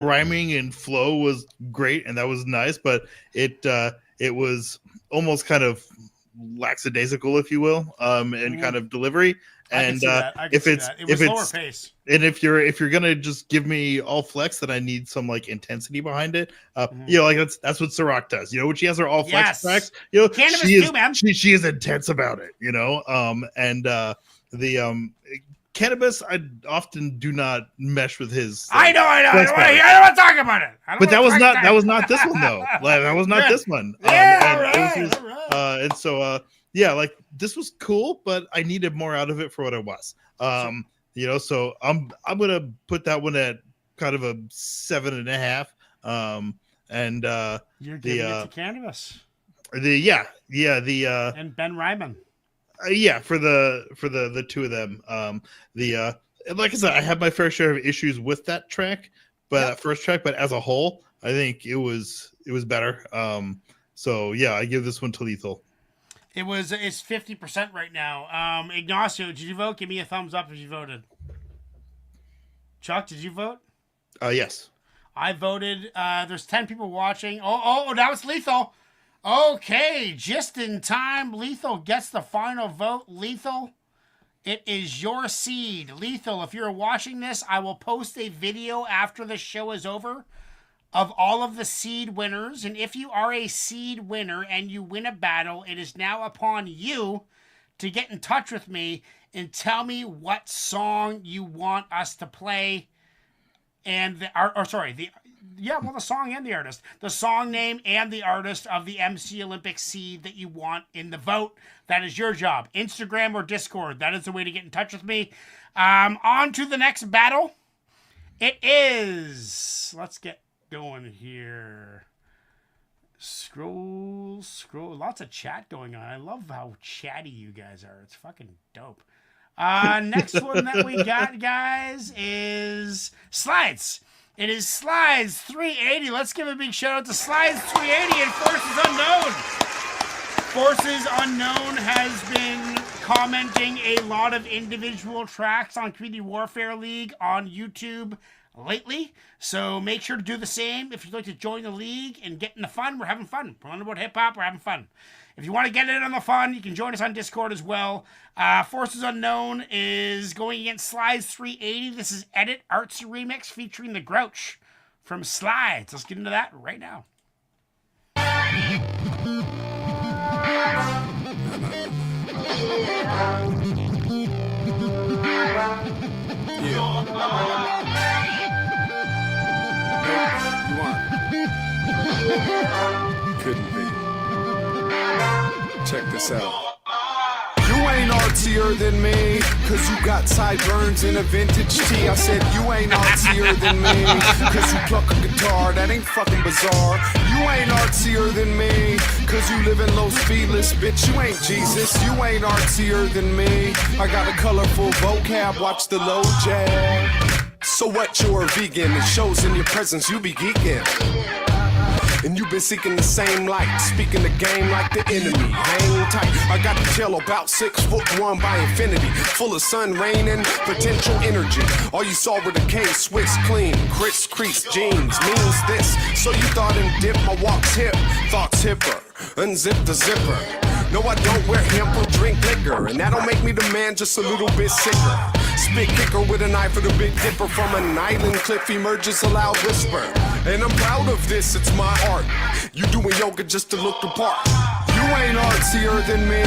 rhyming and flow was great, and that was nice, but it was almost kind of lackadaisical, if you will, and kind of delivery. And if it's lower pace, and if you're gonna just give me all flex, then I need some like intensity behind it. You know, like that's what Ciroc does. You know, when she has her all flex tracks, you know, she is intense about it. You know, Cannabis, I often do not mesh with his. I know. I don't want to talk about it. But that was not this one though. Like, that was not this one. And so yeah, like this was cool, but I needed more out of it for what it was. You know, so I'm gonna put that one at kind of a 7.5. And you're giving it to Cannabis. And Ben Ryman. Yeah, for the two of them. Like I said, I had my fair share of issues with that track, but that first track. But as a whole, I think it was better. So yeah, I give this one to Lethal. It's 50% right now. Ignacio, did you vote? Give me a thumbs up if you voted. Chuck, did you vote? Yes. I voted. There's 10 people watching. Oh, that was Lethal. Okay, just in time. Lethal gets the final vote. Lethal, it is your seed. Lethal, if you're watching this, I will post a video after the show is over of all of the seed winners. And if you are a seed winner and you win a battle, it is now upon you to get in touch with me and tell me what song you want us to play. And the song and the artist. The song name and the artist of the MC Olympic seed that you want in the vote. That is your job. Instagram or Discord. That is the way to get in touch with me. On to the next battle. It is... Let's get going here. Scroll. Lots of chat going on. I love how chatty you guys are. It's fucking dope. Next one that we got, guys, is SLIDEZ. It is SLIDEZ 380. Let's give a big shout out to SLIDEZ 380 and Forces Unknown. Forces Unknown has been commenting a lot of individual tracks on Community Warfare League on YouTube lately. So make sure to do the same. If you'd like to join the league and get in the fun, we're having fun. We're learning about hip-hop, we're having fun. If you want to get in on the fun, you can join us on Discord as well. Forces Unknown is going against SLIDEZ 380. This is Edit Artsy Remix featuring the Grouch from SLIDEZ. Let's get into that right now. Couldn't be. Check this out. You ain't artsier than me, cause you got sideburns in a vintage tee. I said you ain't artsier than me, cause you pluck a guitar, that ain't fucking bizarre. You ain't artsier than me, cause you live in low speedless, bitch, you ain't Jesus. You ain't artsier than me, I got a colorful vocab, watch the low jab. So what, you're a vegan, it shows in your presence, you be geeking. And you've been seeking the same light, speaking the game like the enemy. Hang tight, I got the tail about 6'1" by infinity, full of sun, rain, and potential energy. All you saw were the K, Swiss, clean, Chris, crease, jeans, means this. So you thought and dip, my walk's hip, thoughts hipper, unzip the zipper. No, I don't wear hemp or drink liquor, and that don't make me the man, just a little bit sicker. Spit kicker with a knife for the Big Dipper, from an island cliff emerges a loud whisper. And I'm proud of this, it's my art. You doing yoga just to look the part. You ain't artsier than me,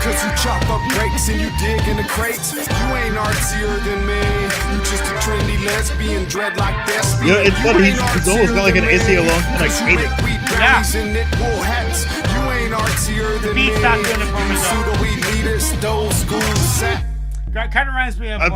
cause you chop up grapes and you dig in the crates. You ain't artsier than me, you just a trendy lesbian, dreadlock thespian. Yeah, it's funny, he's almost got like an essay along, and I hate it. And knit-wool hats. You ain't artsier than me, you pseudo elitist, old school set. Kind of reminds me of I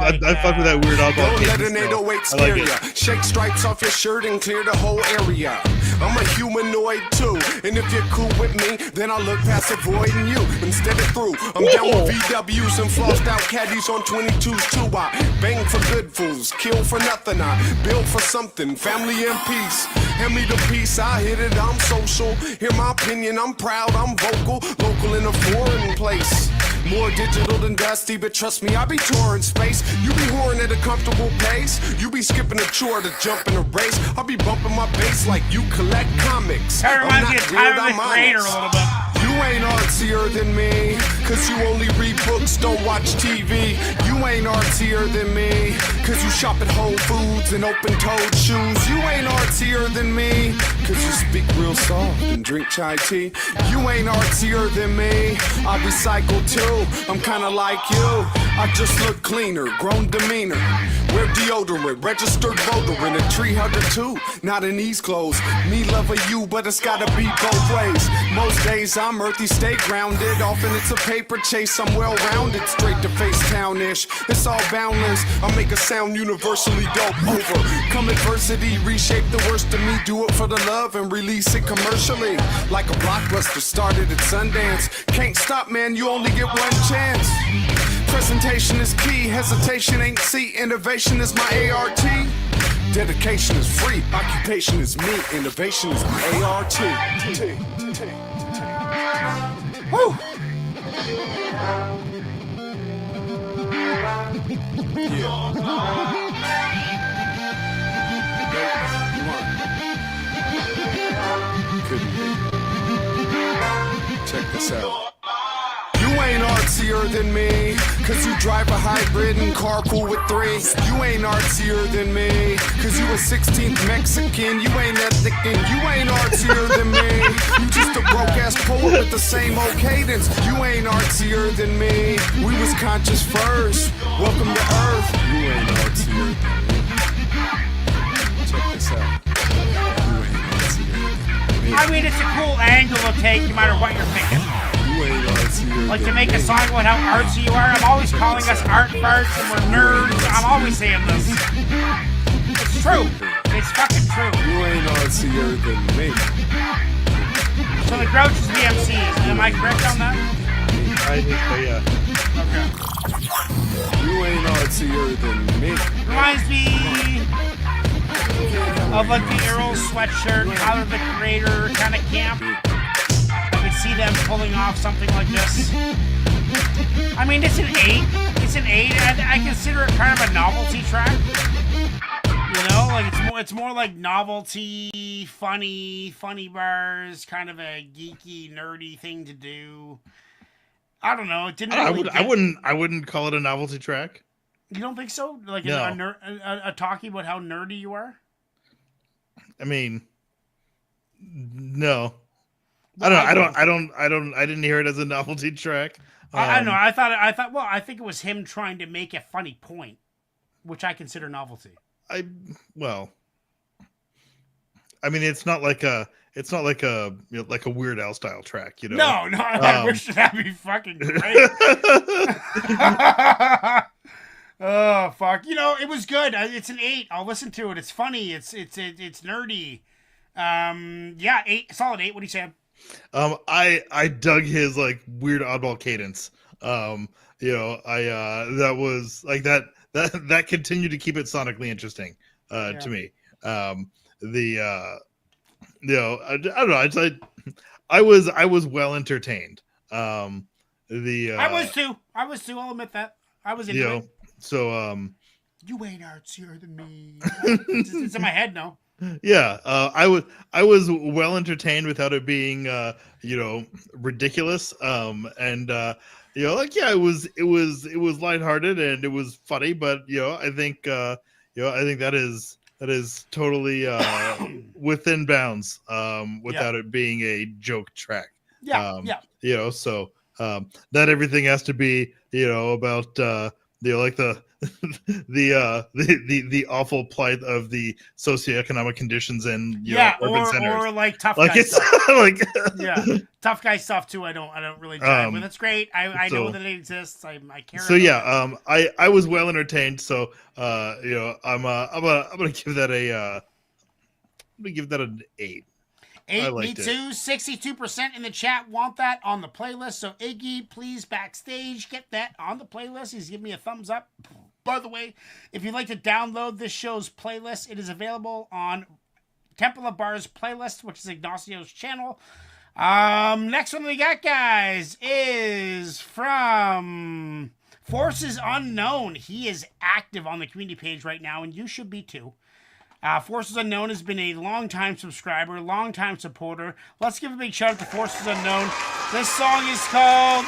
fuck with that weird alcohol. Don't let an 808 scare ya. Shake stripes off your shirt and clear the whole area. I'm a humanoid too, and if you're cool with me, then I'll look past avoiding you instead of through. I'm down with VWs and flossed out caddies on 22s too. I bang for good fools, kill for nothing. I build for something, family and peace. Hand me the peace, I hit it, I'm social. Hear my opinion, I'm proud, I'm vocal. Local in a foreign place. More digital than Dusty, but trust me, I be touring space. You be whoring at a comfortable pace. You be skipping a chore to jump in a race. I'll be bumping my bass like you collect comics. That reminds me of Tyler the Creator a little bit. You ain't artsier than me, cause you only read books, don't watch TV. You ain't artsier than me, cause you shop at Whole Foods and open-toed shoes. You ain't artsier than me, cause you speak real soft and drink chai tea. You ain't artsier than me, I recycle too, I'm kinda like you. I just look cleaner, grown demeanor. Wear deodorant, registered voter, and a tree hugger too. Not in these clothes, me love of you, but it's gotta be both ways. Most days I'm earthy, stay grounded. Often it's a paper chase, I'm well-rounded. Straight to face town-ish, it's all boundless. I make a sound universally dope. Overcome adversity, reshape the worst of me. Do it for the love and release it commercially. Like a blockbuster started at Sundance. Can't stop, man, you only get one chance. Presentation is key, hesitation ain't C. Innovation is my ART. Dedication is free, occupation is me. Innovation is my ART. Woo! Check this out. You ain't artsier than me, cause you drive a hybrid and carpool with three. You ain't artsier than me, cause you a 16th Mexican. You ain't ethnic and you ain't artsier than me. You just a broke ass poet with the same old cadence. You ain't artsier than me. We was conscious first. Welcome to Earth. You ain't artsier than me. Check this out. You ain't artsier than me. I mean, it's a cool angle to take no matter what you're thinking. Like to make a song about how artsy you are. I'm always calling us art farts and we're nerds. I'm always saying this. It's true. It's fucking true. You ain't artsier than me. So the Grouch is VMCs. Am I correct on that? I think so, yeah. Okay. You ain't artsier than me. Reminds me of like the Arrow sweatshirt, Tyler the Creator kind of camp. See them pulling off something like this. I mean, it's an 8. It's an 8. I consider it kind of a novelty track. You know, like it's more like novelty, funny bars, kind of a geeky, nerdy thing to do. I don't know. It didn't. Really I wouldn't call it a novelty track. You don't think so? Like no. a talking about how nerdy you are. I mean, no. I didn't hear it as a novelty track. I don't know. I thought. Well, I think it was him trying to make a funny point, which I consider novelty. I mean, it's not like a Weird Al style track, you know. No. I wish that'd be fucking great. Oh fuck! You know, it was good. It's an 8. I'll listen to it. It's funny. It's nerdy. Yeah, 8. Solid 8. What do you say? I dug his like weird oddball cadence. You know, that was like that continued to keep it sonically interesting to me. You know, I don't know. I was well entertained. I was too. I'll admit that. I was into it. So you ain't artsier than me. It's in my head now. Yeah, I was well entertained without it being you know, ridiculous. And you know, like, yeah, it was lighthearted and it was funny, but you know, I think that is totally within bounds without it being a joke track. Yeah. You know, so not everything has to be, you know, about you know, like the awful plight of the socioeconomic conditions and urban centers, or like tough like guy it's stuff. like tough guy stuff too. I don't really jive with. It's great. I know that it exists. I care. So yeah, I was well entertained. So you know, I'm gonna give that an 8. 8, me too. 62% in the chat want that on the playlist. So Iggy, please backstage get that on the playlist. He's giving me a thumbs up. By the way, if you'd like to download this show's playlist, it is available on Temple of Bars playlist, which is Ignacio's channel. Next one we got, guys, is from Forces Unknown. He is active on the community page right now, and you should be too. Forces Unknown has been a long-time subscriber, long-time supporter. Let's give a big shout out to Forces Unknown. This song is called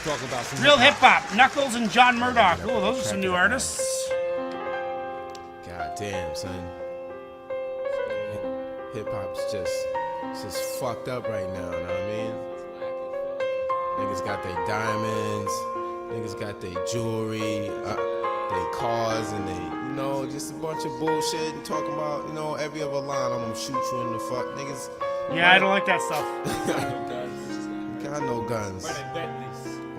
Talk about some Real Hip Hop. Knuckles and John Murdoch. Oh, those are some new artists. God damn, son. Hip hop's just fucked up right now, you know what I mean? Niggas got their diamonds, niggas got their jewelry, their cars, and they, you know, just a bunch of bullshit and talking about, you know, every other line, I'm gonna shoot you in the fuck, niggas. Yeah, I don't like that stuff. Got no guns.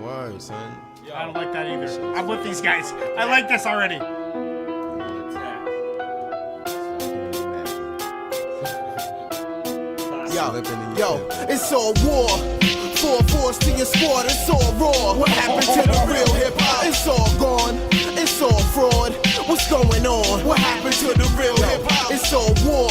Word, son. I don't like that either. I'm with these guys. I like this already. Yo, it's all war. 4 force to your squad, it's all raw. What happened to the real hip hop? It's all gone. It's all fraud. What's going on? What happened to the real hip hop? It's all war.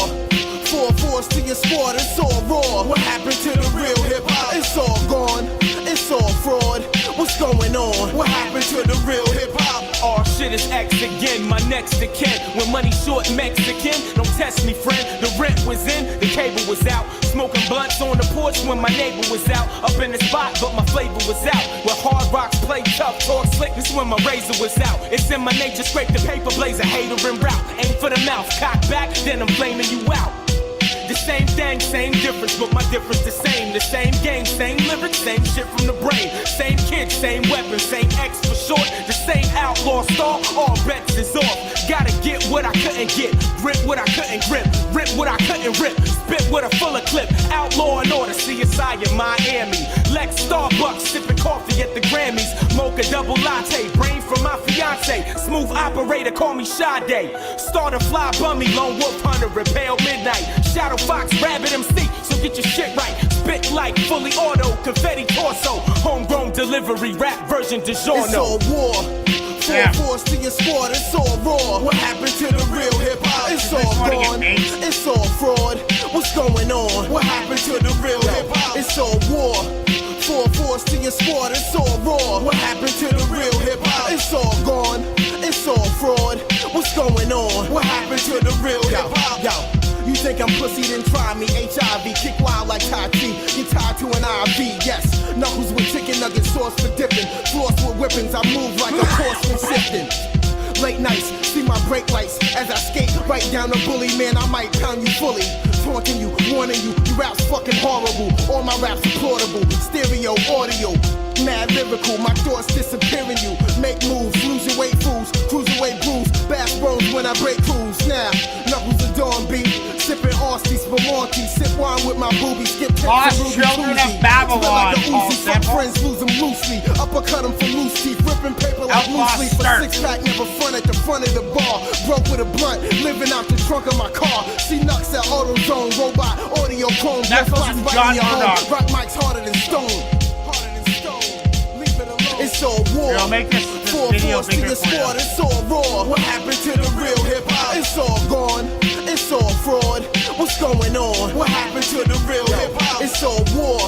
4 force to your squad, it's all raw. What happened to the real hip hop? It's all gone. It's all fraud. What's going on? What happened to the real hip hop? All shit is X again, my next of kin. When money short Mexican, don't test me, friend. The rent was in, the cable was out. Smoking blunts on the porch when my neighbor was out. Up in the spot, but my flavor was out. Where hard rocks play tough, talk slick, this when my razor was out. It's in my nature, scrape the paper, blaze a hater en route. Aim for the mouth, cock back, then I'm flaming you out. The same thing, same difference, but my difference the same. The same game, same lyrics, same shit from the brain. Same kid, same weapon, same X for short. The same outlaw star, all bets is off. Gotta get what I couldn't get, grip what I couldn't grip, rip what I couldn't rip, spit with a fuller clip. Outlaw and order, CSI in Miami. Lex Starbucks, sipping coffee at the Grammys. Mocha double latte, brain from my fiance. Smooth operator, call me Sade. Starter fly bummy, lone wolf hunter, repel midnight. Shadow Fox, Rabbit MC, so get your shit right. Spit like fully auto, confetti torso. Homegrown delivery, rap version DiGiorno. It's all war. 4 force to your squad, it's all raw. What happened to the real hip hop? It's all gone. It's all fraud. What's going on? What happened to the real hip hop? It's all war. 4 force to your squad, it's all raw. What happened to the real hip hop? It's all gone. It's all fraud. What's going on? What happened to the real hip hop? Yo. You think I'm pussy, then try me. HIV, kick wild like Tai Chi. Get tied to an IV, yes. Knuckles with chicken nuggets, sauce for dipping. Floss with whippings, I move like a horseman sifting. Late nights, see my brake lights as I skate right down the bully. Man, I might pound you fully. Taunting you, warning you, you raps fucking horrible. All my raps are portable, stereo, audio. Mad lyrical, my thoughts disappearing you. Make moves, lose your weight fools, cruiserweight brews, bass bros when I break crews. Now, Knuckles of Dawn beat, sipping Aussie, Spelunky, sip wine with my boobies, skip tips Lost and Children Ruby of Babylon, like a Paul Uzi, fuck Sample. friends, lose them loosely. Uppercut them for loose teeth, ripping paper like Outlaw loose leaf. A Sturt. 6-pack never front at the front of the bar. Broke with a blunt, living out the trunk of my car. See Nux at AutoZone, robot, audio chrome. Knuckles and John Murdoch. Rock mics harder than stone. It's all war. Yo, make this 4 video force to bigger your for you. squad, it's all raw. What happened to the real hip hop? It's all gone. It's all fraud. What's going on? What happened to the real hip hop? It's all war.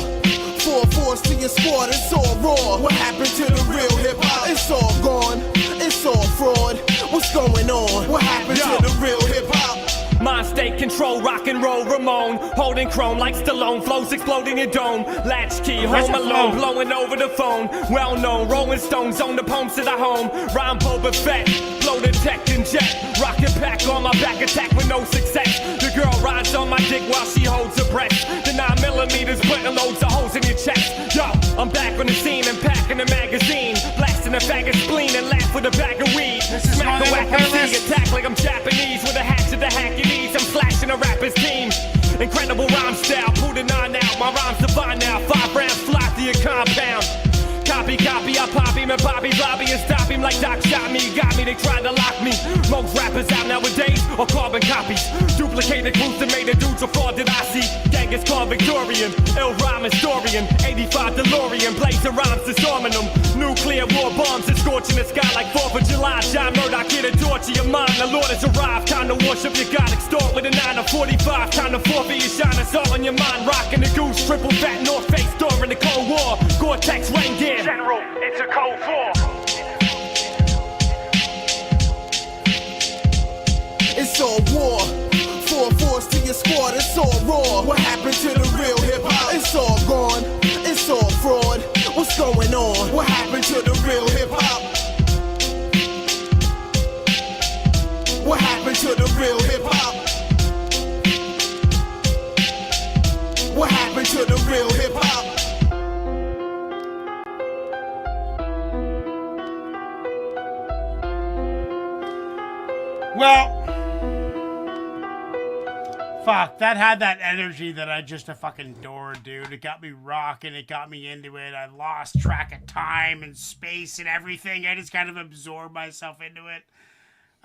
4 force to your squad, it's all raw. What happened to the real hip hop? It's all gone. It's all fraud. What's going on? What happened to the real hip hop? Mind state control, rock and roll, Ramon. Holding chrome like Stallone, flows exploding your dome. Latchkey, home alone, blowing over the phone. Well known, Rolling Stones on the poems to the home. Rhyme Boba Fett, blow detecting jet. Rocket pack on my back, attack with no success. The girl rides on my dick while she holds her breath. The 9mm putting loads of holes in your chest. Yo, I'm back on the scene and packing the magazine. Blasting a bag of spleen and laugh with a bag of weed. This is Smack my the whack little MC, playlist. attack like I'm Japanese with a hatchet to hack your knees. I'm slashing a rapper's team. Incredible rhyme style, pull the 9 out. My rhymes divine now. 5 rounds fly through your compound. Copy, I pop him and Bobby's lobby and stop him like Doc shot me. Got me, they tried to lock me. Most rappers out nowadays are carbon copies. Duplicated clues that made the dudes a fraud that I see. Gang is called Victorian, ill rhyme historian. 85 DeLorean, blazing rhymes disarming them. Nuclear war bombs is scorching the sky like 4th of July. John Murdoch here to torture your mind. The Lord has arrived, time to worship your God. Extort with a 9 to 45, time to forfeit your shine. It's all on your mind. Rocking the goose, triple fat North Face during the Cold War. Gore-Tex rain gear. General, it's a Cold War. It's all war. 4-4 to your squad, it's all raw. What happened to the real hip hop? It's all gone. It's all fraud. What's going on? What happened to the real hip hop? What happened to the real hip hop? What happened to the real hip hop? Well, fuck, that had that energy that I just fucking adored, dude. It got me rocking, it got me into it. I lost track of time and space and everything. I just kind of absorbed myself into it.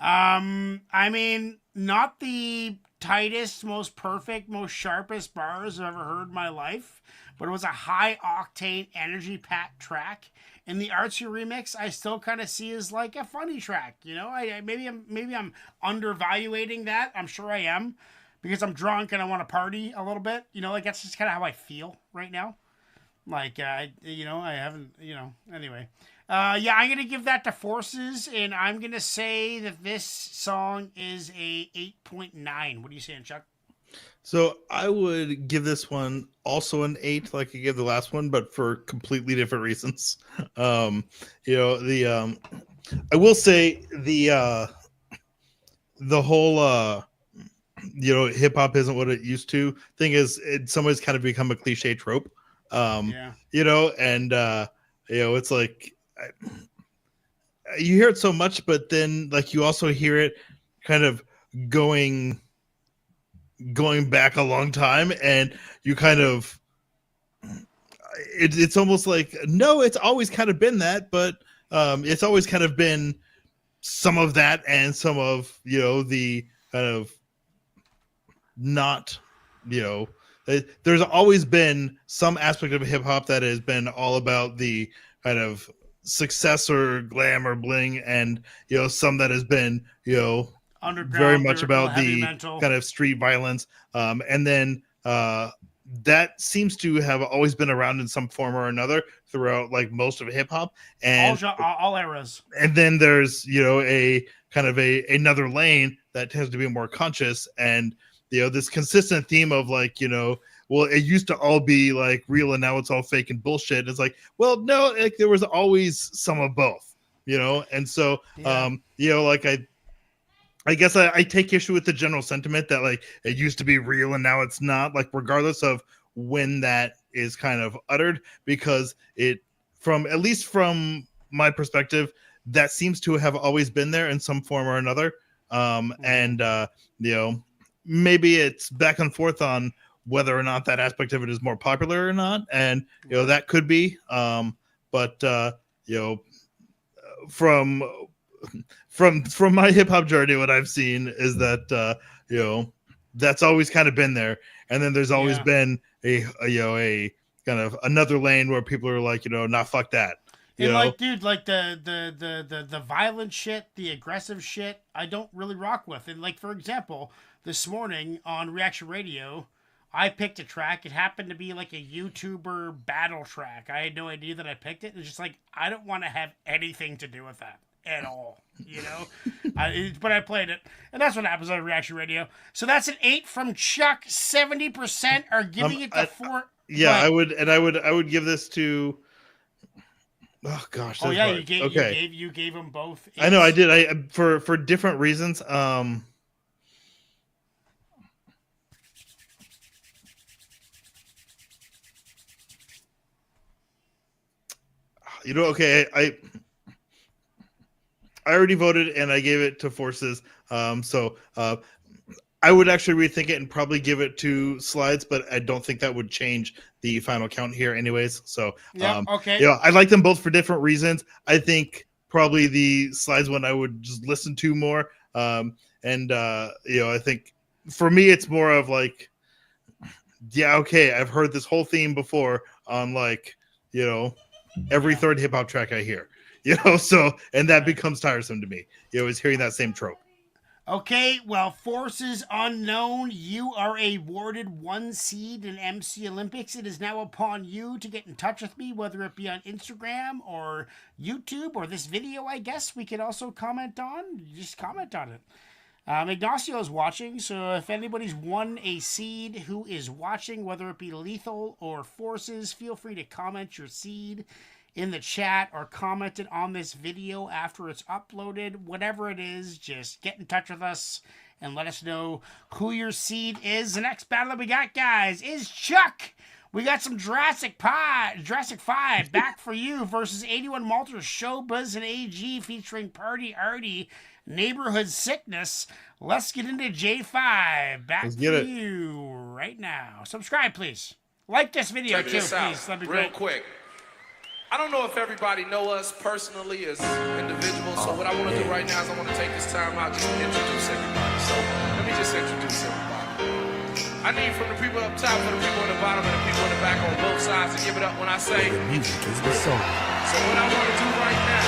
I mean, not the tightest, most perfect, most sharpest bars I've ever heard in my life, but it was a high octane, energy packed track. And the Artsy remix, I still kind of see as like a funny track. You know, maybe I'm undervaluating that. I'm sure I am, because I'm drunk and I want to party a little bit. You know, like that's just kind of how I feel right now. Like, I haven't, anyway. Yeah, I'm going to give that to Forces, and I'm going to say that this song is a 8.9. What are you saying, Chuck? So I would give this one also an 8, like I gave the last one, but for completely different reasons. I will say the whole hip hop isn't what it used to thing is in some ways kind of become a cliche trope. It's like you hear it so much, but then like you also hear it kind of going back a long time, and you kind of it's almost like, no, it's always kind of been that, but it's always kind of been some of that and some of the kind of not there's always been some aspect of hip hop that has been all about the kind of success or glam or bling, and some that has been Underground, very much about the mental kind of street violence, and then that seems to have always been around in some form or another throughout like most of hip hop and all eras. And then there's a kind of another lane that tends to be more conscious, and this consistent theme of like, well, it used to all be like real and now it's all fake and bullshit. It's like, well, no, like there was always some of both, and so, like I guess I take issue with the general sentiment that like it used to be real and now it's not, like regardless of when that is kind of uttered, because at least from my perspective, that seems to have always been there in some form or another. Maybe it's back and forth on whether or not that aspect of it is more popular or not. And, that could be, from my hip hop journey, what I've seen is that, that's always kind of been there. And then there's always been a kind of another lane where people are like, nah, fuck that. And like, dude, like the violent shit, the aggressive shit, I don't really rock with. And like, for example, this morning on Reaction Radio, I picked a track. It happened to be like a YouTuber battle track. I had no idea that I picked it. It's just like, I don't want to have anything to do with that at all, but I played it, and that's what happens on Reaction Radio. So that's an 8 from Chuck. 70% are giving it the 4. Yeah, I would give this to. Oh gosh. Oh yeah, hard. you gave them both 8s. I know I did. I for different reasons. Okay, I already voted and I gave it to Forces. So I would actually rethink it and probably give it to SLIDEZ, but I don't think that would change the final count here anyways. So okay. I like them both for different reasons. I think probably the SLIDEZ one I would just listen to more. I think for me it's more of like, yeah, okay, I've heard this whole theme before on like, every third hip hop track I hear. So, and that becomes tiresome to me, is hearing that same trope. Okay, well, forces unknown, you are awarded 1 seed in MC Olympics. It is now upon you to get in touch with me, whether it be on Instagram or YouTube or this video, I guess we could also comment on. Just comment on it. Ignacio is watching, so if anybody's won a seed who is watching, whether it be Lethal or Forces, feel free to comment your seed in the chat or comment it on this video after it's uploaded. Whatever it is, just get in touch with us and let us know who your seed is. The next battle that we got, guys, is Chuck. We got some Jurassic 5 back for you versus 81 Malters, Showbuzz and AG featuring Party Artie, Neighborhood Sickness. Let's get into J5. Back to you right now. Subscribe, please. Like this video, too, please. That'd be real great. quick. I don't know if everybody know us personally as individuals, so what I want to do right now is I want to take this time out just to introduce everybody. So let me just introduce everybody. I need from the people up top, for the people in the bottom, and the people in the back on both sides to give it up when I say music is the soul. So what I want to do right now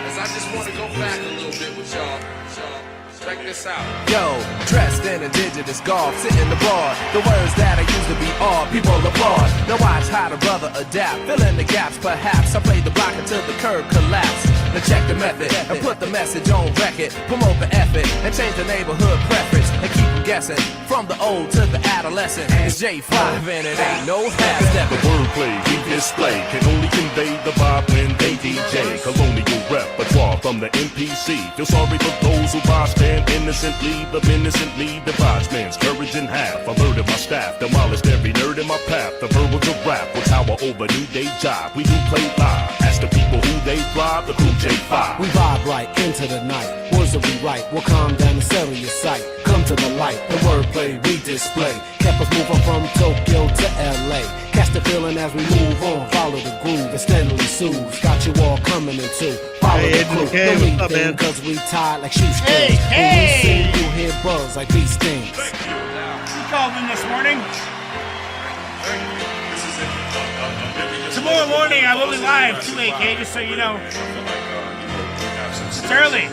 is I just want to go back a little bit with y'all. Check this out. Yo, dressed in indigenous garb, sitting abroad. The words that I used to be odd, people applaud. Now watch how the brother adapt, fill in the gaps perhaps. I played the block until the curb collapsed. Now check the method and put the message on record. Promote the effort and change the neighborhood preference and keep them guessing. From the old to the adolescent, it's J5 and it ain't no half-stepping. The wordplay we display can only convey the vibe when they DJ. Colonial repertoire from the MPC. Feel sorry for those who bystand innocently. The innocently divides man's courage in half. I murdered my staff, demolished every nerd in my path. The verbal to rap will tower over new day job. We do play live. Ask the people who they fly, the Grouch J5. We vibe right into the night. Words that we write will calm down the serious sight. Come to the light, the wordplay we display. Kept us moving from Tokyo to LA. Catch the feeling as we move on. Follow the groove and steadily soothes. Got you all coming into. Follow the crew. Hey, what's up, man? Cause we tied like shoestrings. When we sing, you hear buzz like these things. You called in this morning. Tomorrow morning I will be live 2 AK, just so you know. It's early.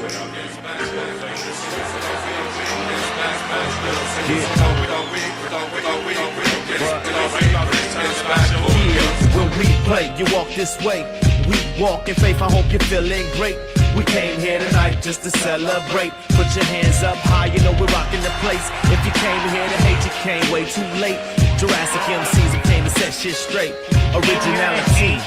When we play, you walk this way. We walk in faith, I hope you're feeling great. We came here tonight just to celebrate. Put your hands up high, you know we're rocking the place. If you came here to hate, you came way too late. Jurassic MCs came to set shit straight. Originality,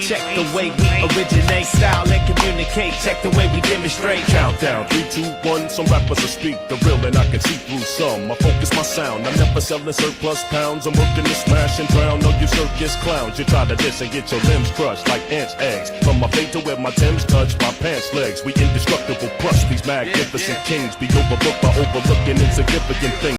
check the way we originate. Style and communicate, check the way we demonstrate. Countdown, 3, 2, 1. Some rappers will speak the real and I can see through some. I focus my sound, I'm never selling surplus pounds. I'm working to smash and drown all you circus clowns. You try to diss and get your limbs crushed like ants' eggs. From my fate to where my Timbs touch my pants legs. We indestructible, plus these magnificent kings be overlooked by overlooking insignificant things.